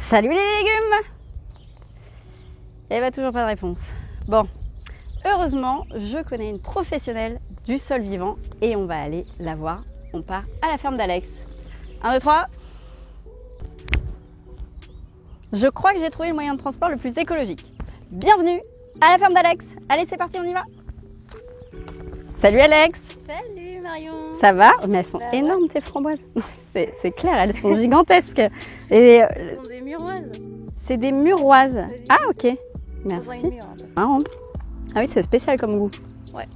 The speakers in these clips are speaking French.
Salut les légumes! Et bah toujours pas de réponse. Bon, heureusement, je connais une professionnelle du sol vivant et on va aller la voir. On part à la ferme d'Alex. 1, 2, 3. Je crois que j'ai trouvé le moyen de transport le plus écologique. Bienvenue à la ferme d'Alex. Allez, c'est parti, on y va. Salut Alex! Salut Marion! Ça va? Mais elles sont énormes tes framboises. C'est clair, elles sont gigantesques. Et Ce sont des muroises. c'est des muroises. Ah ok, merci. Mûre, Marrant. Ah oui, c'est spécial comme goût. Ouais.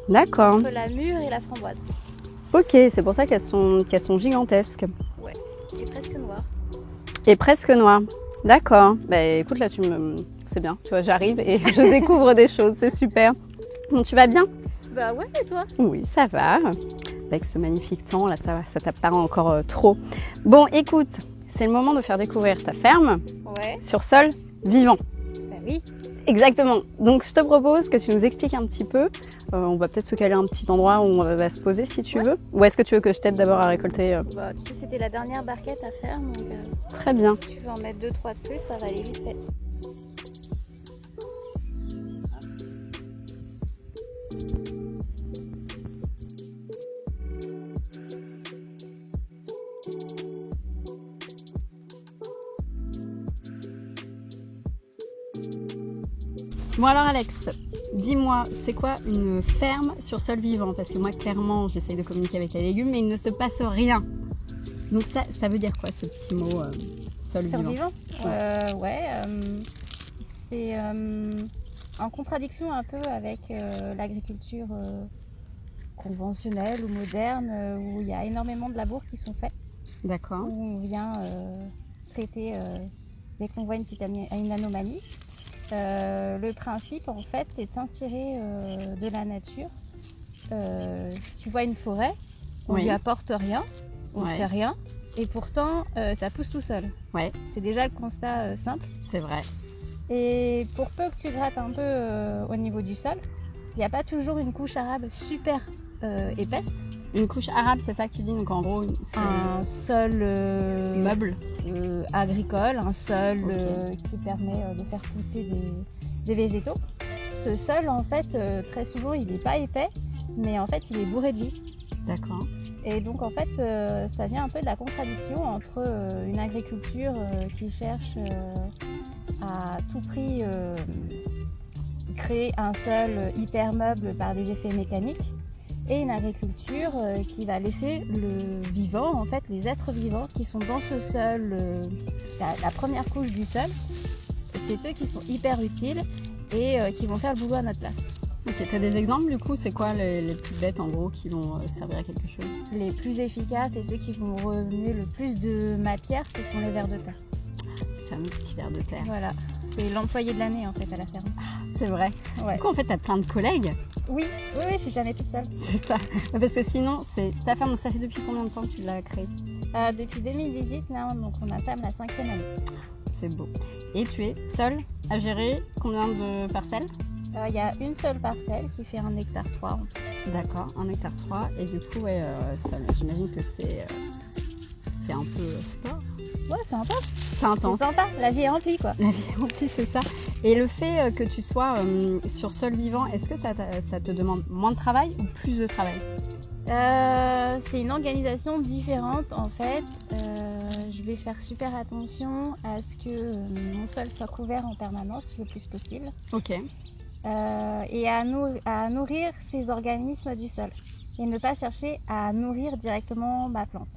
D'accord. Entre la mûre et la framboise. Ok, c'est pour ça qu'elles sont gigantesques. Ouais. Et presque noire. Et presque noires. D'accord. Bah écoute, là c'est bien. Tu vois, j'arrive et je découvre des choses. C'est super. Bon, tu vas bien? Bah ouais, et toi? Oui, ça va. Avec ce magnifique temps, là, ça va, ça t'apparaît encore trop. Bon, écoute, c'est le moment de faire découvrir ta ferme Ouais. sur sol vivant. Bah oui. Exactement. Donc, je te propose que tu nous expliques un petit peu. On va peut-être se caler un petit endroit où on va se poser si tu veux. Ou est-ce que tu veux que je t'aide d'abord à récolter Bah tu sais, c'était la dernière barquette à faire, donc Très bien. tu veux en mettre 2-3 de plus, ça va aller vite fait. Bon alors Alex, dis-moi, c'est quoi une ferme sur sol vivant? Parce que moi clairement j'essaye de communiquer avec les légumes mais il ne se passe rien. Donc ça veut dire quoi ce petit mot sol Sur vivant? vivant? C'est en contradiction un peu avec l'agriculture conventionnelle ou moderne où il y a énormément de labours qui sont faits. D'accord. Où on vient traiter dès qu'on voit une anomalie. Le principe, en fait, c'est de s'inspirer de la nature. Si tu vois une forêt, on Oui. lui apporte rien, on ne Ouais. fait rien, et pourtant, ça pousse tout seul. Ouais, C'est déjà le constat simple. c'est vrai. Et pour peu que tu grattes un peu au niveau du sol, il n'y a pas toujours une couche arable super épaisse. Une couche arabe, c'est ça que tu dis? Donc en gros, c'est Un sol meuble. agricole, un sol Ok. qui permet de faire pousser des végétaux. Ce sol, en fait, très souvent, il n'est pas épais, mais en fait, il est bourré de vie. D'accord. Et donc, en fait, ça vient un peu de la contradiction entre une agriculture qui cherche à tout prix créer un sol hyper meuble par des effets mécaniques et une agriculture qui va laisser le vivant, en fait, les êtres vivants qui sont dans ce sol, la première couche du sol, c'est eux qui sont hyper utiles et qui vont faire le boulot à notre place. Ok, t'as des exemples du coup? C'est quoi les petites bêtes en gros qui vont servir à quelque chose? Les plus efficaces et ceux qui vont remuer le plus de matière, ce sont les vers de terre. Les fameux petits vers de terre. Voilà, c'est l'employé de l'année en fait à la ferme. C'est vrai. Ouais. Du coup, en fait, t'as plein de collègues. Oui, je suis jamais toute seule. C'est ça. Parce que sinon, c'est ta ferme. Ça fait depuis combien de temps que tu l'as créée? Depuis 2018, là, donc on entame la 5e année. C'est beau. Et tu es seule à gérer combien de parcelles? Il y a une seule parcelle qui fait 1,3 hectare en tout. D'accord, 1,3 hectare. Et du coup, ouais, seule. J'imagine que c'est un peu sport. Ouais, c'est intense. C'est intense. C'est sympa, la vie est remplie quoi. La vie en plus, c'est ça. Et le fait que tu sois sur sol vivant, est-ce que ça te demande moins de travail ou plus de travail? C'est une organisation différente en fait. Je vais faire super attention à ce que mon sol soit couvert en permanence le plus possible. Ok. Et à nourrir ces organismes du sol et ne pas chercher à nourrir directement ma plante.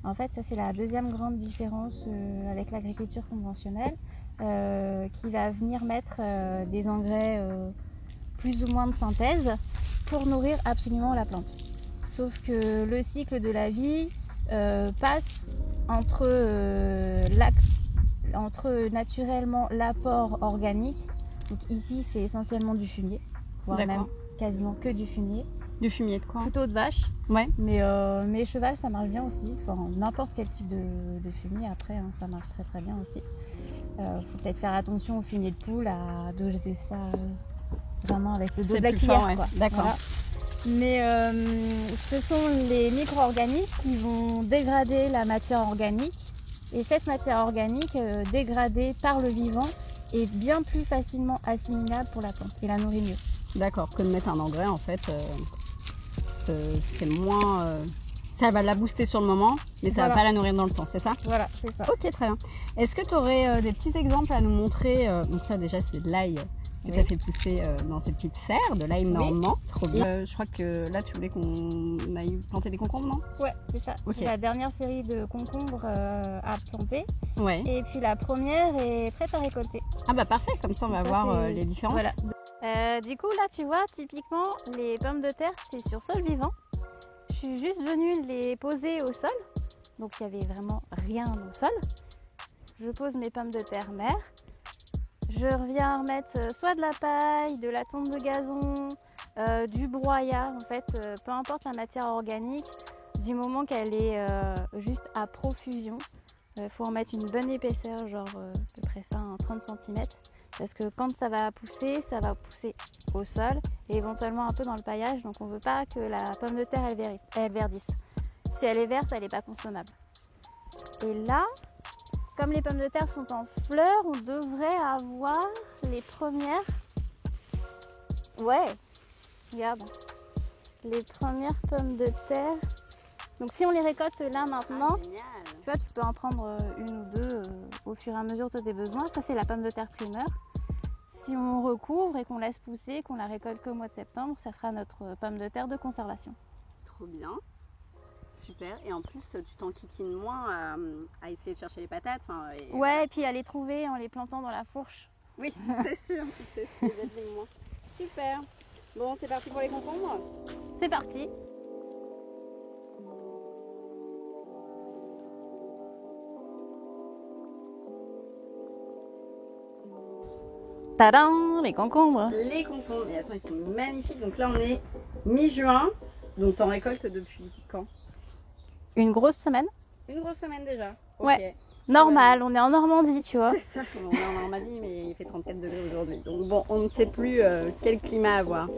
En fait, ça c'est la deuxième grande différence avec l'agriculture conventionnelle qui va venir mettre des engrais plus ou moins de synthèse pour nourrir absolument la plante. Sauf que le cycle de la vie passe entre naturellement l'apport organique. Donc ici, c'est essentiellement du fumier, voire même quasiment que du fumier. Du fumier de quoi? Plutôt de vache. Ouais. Mais cheval, ça marche bien aussi. Enfin, n'importe quel type de fumier, après, hein, ça marche très très bien aussi. Faut peut-être faire attention au fumier de poule, à doser ça vraiment avec le dos de la cuillère. Fort, ouais. Quoi. D'accord. Voilà. Mais ce sont les micro-organismes qui vont dégrader la matière organique Et cette matière organique dégradée par le vivant est bien plus facilement assimilable pour la plante et la nourrit mieux. D'accord, que de mettre un engrais en fait, c'est moins... ça va la booster sur le moment, mais ça ne va pas la nourrir dans le temps, c'est ça? Voilà, c'est ça. Ok, très bien. Est-ce que tu aurais des petits exemples à nous montrer? Donc ça déjà c'est de l'ail que tu as fait pousser dans tes petites serres, de l'ail normand, trop bien. Je crois que là tu voulais qu'on aille planter des concombres, non? Ouais, c'est ça. Okay. C'est la dernière série de concombres à planter. Ouais. Et puis la première est prête à récolter. Ah bah parfait, comme ça on va voir les différences. Voilà. Du coup là tu vois, typiquement les pommes de terre c'est sur sol vivant. Je suis juste venue les poser au sol. Donc il n'y avait vraiment rien au sol. Je pose mes pommes de terre mères. Je reviens remettre soit de la paille, de la tonte de gazon, du broyat, en fait, peu importe la matière organique, du moment qu'elle est juste à profusion. Il faut en mettre une bonne épaisseur, genre à peu près ça, 30 cm. Parce que quand ça va pousser au sol et éventuellement un peu dans le paillage. Donc on ne veut pas que la pomme de terre elle verdisse. Si elle est verte, elle n'est pas consommable. Et là, comme les pommes de terre sont en fleurs, on devrait avoir les premières... Ouais, regarde. Les premières pommes de terre. Donc si on les récolte là maintenant, tu vois, tu peux en prendre une ou deux au fur et à mesure de tes besoins. Ça, c'est la pomme de terre primeur. Si on recouvre et qu'on laisse pousser, qu'on la récolte qu'au mois de septembre, ça fera notre pomme de terre de conservation. Trop bien. Super, et en plus tu t'enquiquines moins à essayer de chercher les patates. Ouais, et puis à les trouver en les plantant dans la fourche. Oui, c'est sûr, c'est moins. Super. Bon, c'est parti pour les concombres? C'est parti. Tadam, les concombres. Les concombres, et attends, ils sont magnifiques. Donc là on est mi-juin, donc t'en récoltes depuis quand? Une grosse semaine. Une grosse semaine déjà. Ouais. Okay. Normal, on est en Normandie, tu vois. C'est ça, on est en Normandie, mais il fait 34 degrés aujourd'hui. Donc bon, on ne sait plus quel climat avoir.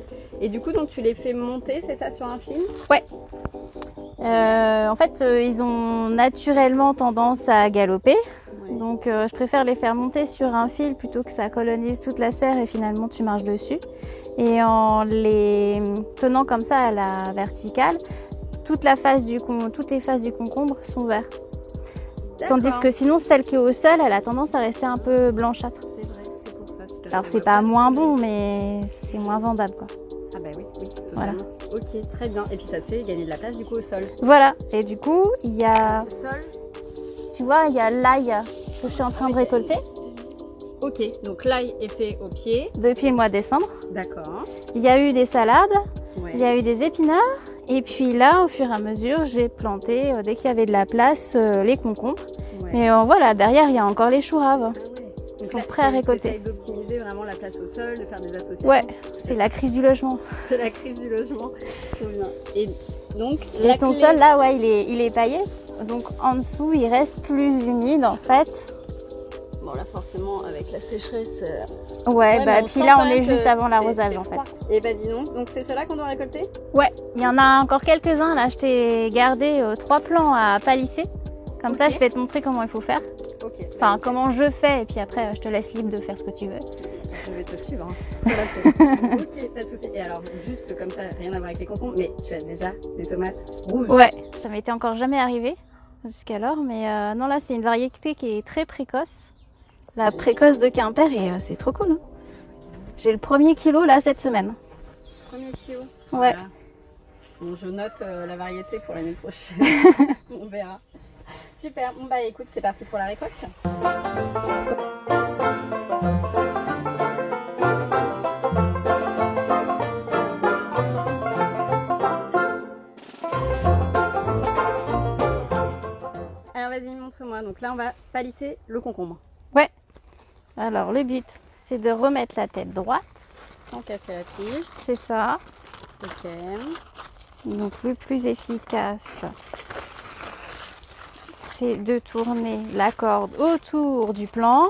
Et du coup, donc tu les fais monter, c'est ça, sur un fil? Ouais. En fait, ils ont naturellement tendance à galoper. Ouais. Donc je préfère les faire monter sur un fil plutôt que ça colonise toute la serre et finalement tu marches dessus. Et en les tenant comme ça à la verticale, toutes les faces du concombre sont vertes. Tandis que sinon, celle qui est au sol, elle a tendance à rester un peu blanchâtre. C'est vrai, c'est pour ça. Alors c'est pas moins bon, mais c'est moins vendable, quoi. Ah bah oui, totalement. Voilà. Ok, très bien. Et puis ça te fait gagner de la place du coup au sol. Voilà. Et du coup, il y a... Le sol. Tu vois, il y a l'ail que je suis en train de récolter. Ok, donc l'ail était au pied. Depuis le mois de décembre. D'accord. Il y a eu des salades, ouais. Il y a eu des épinards. Et puis là, au fur et à mesure, j'ai planté, dès qu'il y avait de la place, les concombres. Ouais. Mais voilà, derrière, il y a encore les choux raves. Ah ouais. Ils sont prêts à récolter. Essaye d'optimiser vraiment la place au sol, de faire des associations. Ouais, c'est la crise du logement. C'est la crise du logement. Trop bien. Et donc, et ton sol, là, ouais, il est paillé. Donc en dessous, il reste plus humide, en fait. Bon, là, forcément, avec la sécheresse... Ouais, bah puis là, on est juste avant l'arrosage, en fait. Et bah dis donc c'est cela qu'on doit récolter? Ouais, il y en a encore quelques-uns. Là, je t'ai gardé 3 plants à palisser. Comme ça, je vais te montrer comment il faut faire. Okay. Enfin, comment je fais, et puis après, je te laisse libre de faire ce que tu veux. Je vais te suivre, hein. C'est toi la ok, pas de souci. Et alors, juste comme ça, rien à voir avec les concombres, mais tu as déjà des tomates rouges? Ouais, ça m'était encore jamais arrivé jusqu'alors, mais non, là, c'est une variété qui est très précoce. La précoce de Quimper, et c'est trop cool. Hein. J'ai le premier kilo, là, cette semaine. Premier kilo? Ouais. Voilà. Bon, je note la variété pour l'année prochaine. On verra. Super, bon bah écoute, c'est parti pour la récolte. Alors vas-y, montre-moi. Donc là, on va palisser le concombre. Ouais. Alors le but, c'est de remettre la tête droite. Sans casser la tige. C'est ça. Ok. Donc le plus efficace, c'est de tourner la corde autour du plant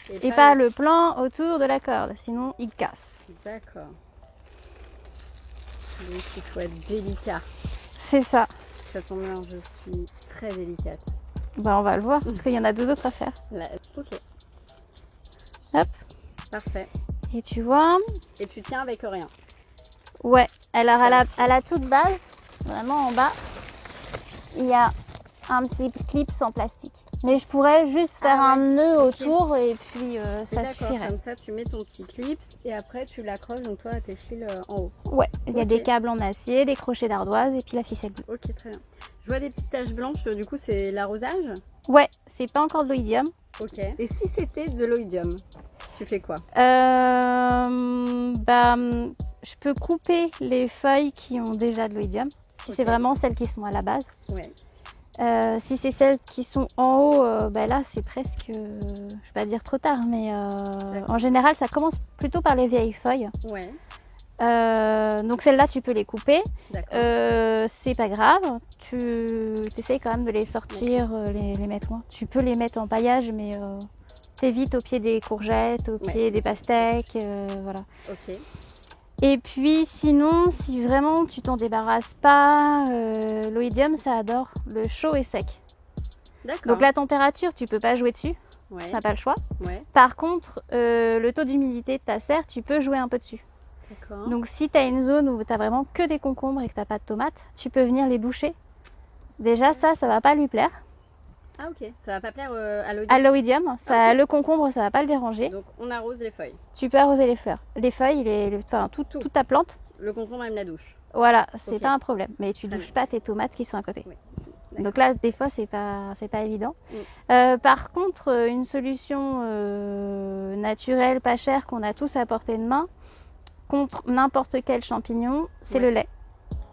et pas le plant autour de la corde, sinon il casse. D'accord. Donc il faut être délicat. C'est ça. Ça tombe bien, je suis très délicate. Bah, on va le voir, parce qu'il y en a 2 autres à faire. Ok. Hop. Parfait. Et tu vois, Et tu tiens avec rien. ouais, alors à la toute base, vraiment en bas, il y a un petit clip en plastique. Mais je pourrais juste faire un nœud autour et puis ça suffirait. Comme ça, tu mets ton petit clip et après tu l'accroches donc toi à tes fils en haut. Ouais, il y a des câbles en acier, des crochets d'ardoise et puis la ficelle bleue. Ok, très bien. Je vois des petites taches blanches, du coup c'est l'arrosage? Ouais, c'est pas encore de l'oïdium. Ok. Et si c'était de l'oïdium, tu fais quoi? Je peux couper les feuilles qui ont déjà de l'oïdium, si c'est vraiment celles qui sont à la base. Ouais. Si c'est celles qui sont en haut, là c'est presque, je vais pas dire trop tard, mais en général ça commence plutôt par les vieilles feuilles. Ouais. Donc celles-là tu peux les couper, D'accord. c'est pas grave, tu essayes quand même de les sortir, les mettre loin. Tu peux les mettre en paillage, mais t'évites au pied des courgettes, au pied des pastèques, voilà. Ok. Et puis sinon, si vraiment tu t'en débarrasses pas, l'oïdium ça adore le chaud et sec. D'accord. Donc la température, tu peux pas jouer dessus, Ouais. t'as pas le choix. Ouais. Par contre, le taux d'humidité de ta serre, tu peux jouer un peu dessus. D'accord. Donc si tu as une zone où tu as vraiment que des concombres et que tu n'as pas de tomates, tu peux venir les doucher. Déjà ça va pas lui plaire. Ah ok, ça va pas plaire à l'oïdium. À l'oïdium, le concombre ça va pas le déranger. Donc on arrose les feuilles. Tu peux arroser les fleurs, les feuilles, toute ta plante. Le concombre aime la douche. Voilà, c'est pas un problème. Mais tu douches pas tes tomates qui sont à côté. Oui. Donc là, des fois, c'est pas évident. Par contre, une solution naturelle, pas chère, qu'on a tous à portée de main, contre n'importe quel champignon, c'est le lait.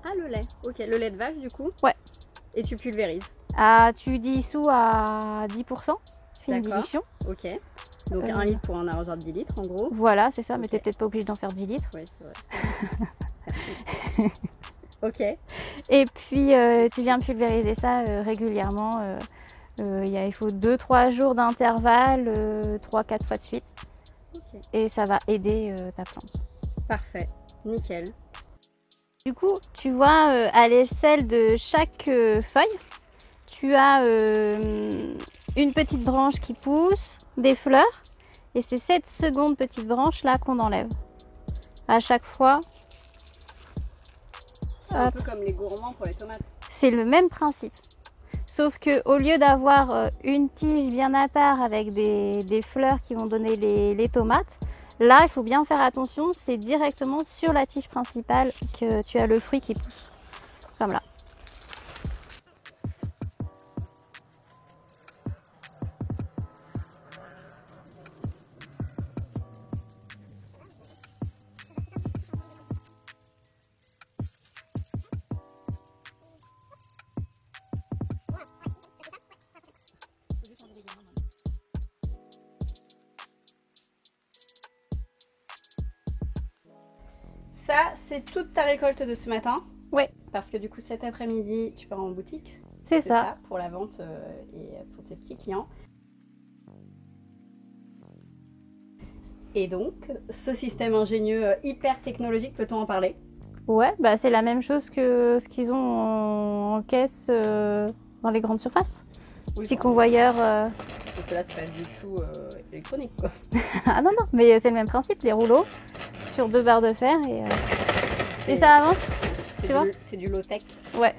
Ah, le lait. Ok, le lait de vache du coup. Ouais. Et tu pulvérises. Tu dissous à 10%, tu fais une dilution. Ok. Donc 1 litre pour un arrosoir de 10 litres en gros. Voilà, c'est ça, mais tu n'es peut-être pas obligé d'en faire 10 litres. Oui, c'est vrai. Ok. Et puis tu viens pulvériser ça régulièrement. Il faut 2-3 jours d'intervalle, 3-4 fois de suite. Okay. Et ça va aider ta plante. Parfait, nickel. Du coup, tu vois, à l'échelle de chaque feuille, tu as une petite branche qui pousse, des fleurs, et c'est cette seconde petite branche là qu'on enlève. À chaque fois. C'est un peu comme les gourmands pour les tomates. C'est le même principe. Sauf qu'au lieu d'avoir une tige bien à part avec des fleurs qui vont donner les tomates, là, il faut bien faire attention, c'est directement sur la tige principale que tu as le fruit qui pousse. Comme là. Ça, c'est toute ta récolte de ce matin? Oui. Parce que du coup, cet après-midi, tu pars en boutique. C'est ça. Pour la vente et pour tes petits clients. Et donc, ce système ingénieux hyper technologique, peut-on en parler? Ouais, c'est la même chose que ce qu'ils ont en caisse dans les grandes surfaces. Oui, Petit convoyeur. Donc là, c'est pas du tout électronique, quoi. Ah non, mais c'est le même principe, les rouleaux sur 2 barres de fer et ça avance. Tu vois ? C'est du low-tech. Ouais.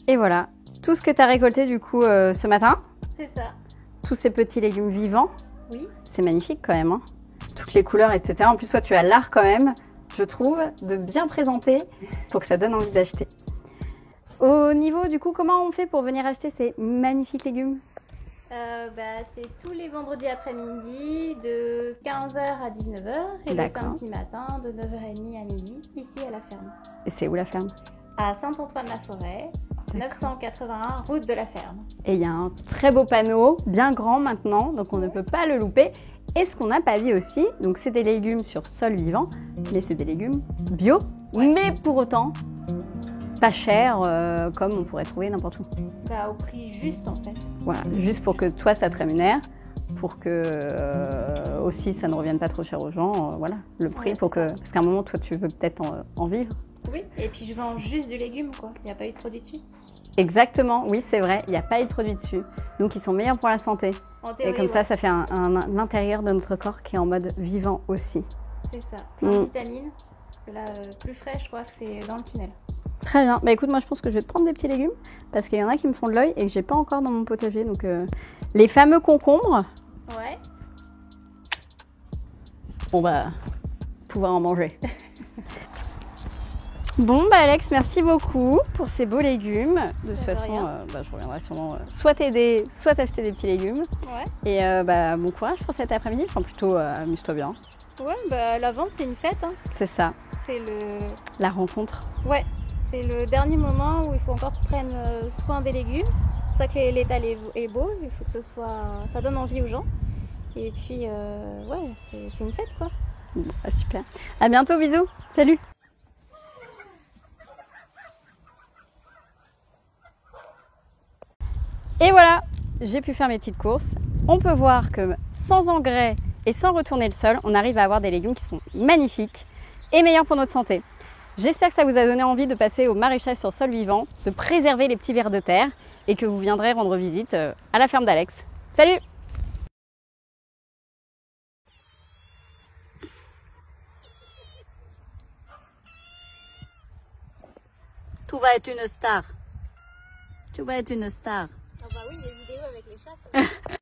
Et voilà, tout ce que tu as récolté du coup ce matin. C'est ça. Tous ces petits légumes vivants. Oui. C'est magnifique quand même, hein. Toutes les couleurs, etc. En plus, toi, tu as l'art quand même, je trouve, de bien présenter pour que ça donne envie d'acheter. Au niveau du coup, comment on fait pour venir acheter ces magnifiques légumes? C'est tous les vendredis après-midi de 15h à 19h et le samedi matin de 9h30 à midi, ici à la ferme. Et c'est où la ferme? À Saint-Antoine-la-Forêt, 981 route de la ferme. Et il y a un très beau panneau, bien grand maintenant, donc on ne peut pas le louper. Et ce qu'on n'a pas dit aussi, donc c'est des légumes sur sol vivant, mais c'est des légumes bio, mais pour autant pas cher comme on pourrait trouver n'importe où. Au prix juste en fait. Voilà, juste pour que toi ça te rémunère, pour que aussi ça ne revienne pas trop cher aux gens, voilà, le prix pour que... Parce qu'à un moment toi tu veux peut-être en vivre. Oui, et puis je vends juste du légume, quoi. Il n'y a pas eu de produit dessus. Exactement, oui, c'est vrai, il n'y a pas eu de produits dessus. Donc, ils sont meilleurs pour la santé. En Et théorie, comme ça, ouais. ça fait l'intérieur de notre corps qui est en mode vivant aussi. C'est ça. Plein de vitamines. Parce que là, plus frais, je crois que c'est dans le tunnel. Très bien. Bah écoute, moi je pense que je vais prendre des petits légumes parce qu'il y en a qui me font de l'œil et que j'ai pas encore dans mon potager. Donc les fameux concombres, Ouais. on va pouvoir en manger. Bon bah Alex, merci beaucoup pour ces beaux légumes. De toute façon, je reviendrai sûrement soit t'aider, soit t'acheter des petits légumes. Ouais. Et bon courage pour cet après-midi. Enfin plutôt amuse-toi bien. Ouais, bah la vente, c'est une fête. Hein. C'est ça, C'est le... la rencontre. Ouais, c'est le dernier moment où il faut encore prendre soin des légumes. C'est pour ça que l'étal est beau. Il faut que ça donne envie aux gens. Et puis, ouais, c'est une fête, quoi. Bon, bah, super. À bientôt, bisous. Salut. Et voilà, j'ai pu faire mes petites courses. On peut voir que sans engrais et sans retourner le sol, on arrive à avoir des légumes qui sont magnifiques et meilleurs pour notre santé. J'espère que ça vous a donné envie de passer au maraîchage sur sol vivant, de préserver les petits vers de terre et que vous viendrez rendre visite à la ferme d'Alex. Salut! Tu vas être une star. Tu vas être une star. Ah bah oui, les vidéos avec les chats.